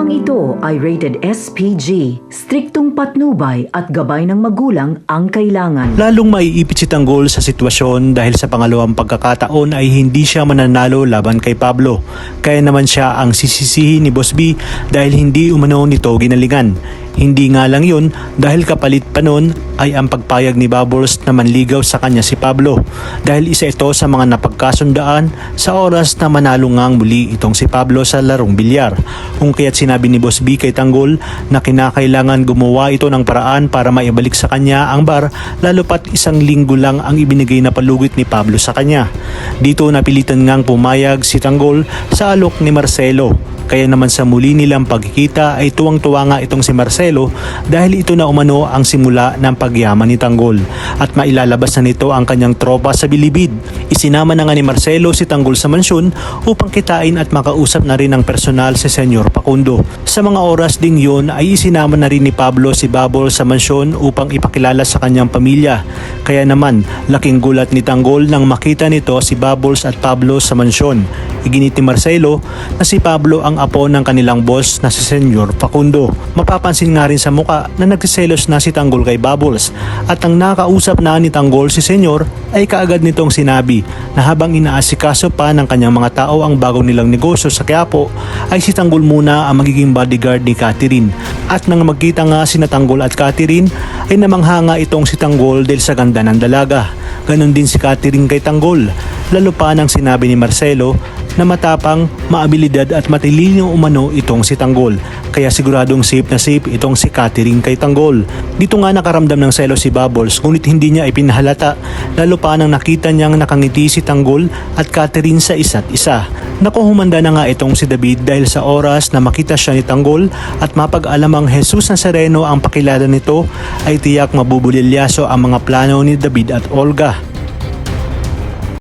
Programang ito ay rated SPG, striktong patnubay at gabay ng magulang ang kailangan. Lalong maiipit si Tanggol sa sitwasyon dahil sa pangalawang pagkakataon ay hindi siya mananalo laban kay Pablo. Kaya naman siya ang sisisihin ni Boss B dahil hindi umano nito ginalingan. Hindi nga lang yun dahil kapalit pa nun ay ang pagpayag ni Bubbles na manligaw sa kanya si Pablo dahil isa ito sa mga napagkasundaan sa oras na manalo ngang muli itong si Pablo sa larong bilyar. Kung kaya't sinabi ni Boss B kay Tanggol na kinakailangan gumawa ito ng paraan para maibalik sa kanya ang bar lalo pat 1 linggo lang ang ibinigay na palugit ni Pablo sa kanya. Dito napilitan ngang pumayag si Tanggol sa alok ni Marcelo. Kaya naman sa muli nilang pagkikita ay tuwang-tuwa nga itong si Marcelo dahil ito na umano ang simula ng pagyaman ni Tanggol at mailalabas na nito ang kanyang tropa sa bilibid. Isinama na nga ni Marcelo si Tanggol sa mansyon upang kitain at makausap na rin ng personal si Senyor Facundo. Sa mga oras ding yun ay isinama na rin ni Pablo si Bubbles sa mansyon upang ipakilala sa kanyang pamilya. Kaya naman laking gulat ni Tanggol nang makita nito si Bubbles at Pablo sa mansyon. Iginit ni Marcelo na si Pablo ang apo ng kanilang boss na si Senyor Facundo. Mapapansin nga rin sa muka na nagsiselos na si Tanggol kay Bubbles at ang nakausap na ni Tanggol si Senyor ay kaagad nitong sinabi na habang inaasikaso pa ng kanyang mga tao ang bagong nilang negosyo sa Quiapo ay si Tanggol muna ang magiging bodyguard ni Catherine. At nang magkita nga si Tanggol at Catherine ay namanghanga itong si Tanggol dahil sa ganda ng dalaga. Ganon din si Catherine kay Tanggol. Lalo pa nang sinabi ni Marcelo na matapang, maabilidad at matilino umano itong si Tanggol. Kaya siguradong safe na safe itong si Catherine kay Tanggol. Dito nga nakaramdam ng selo si Bubbles ngunit hindi niya ipinahalata lalo pa nang nakita niyang nakangiti si Tanggol at Catherine sa isa't isa. Naku, humanda na nga itong si David dahil sa oras na makita siya ni Tanggol at mapag-alamang Jesus Nazareno ang pakilala nito ay tiyak mabubulilyaso ang mga plano ni David at Olga.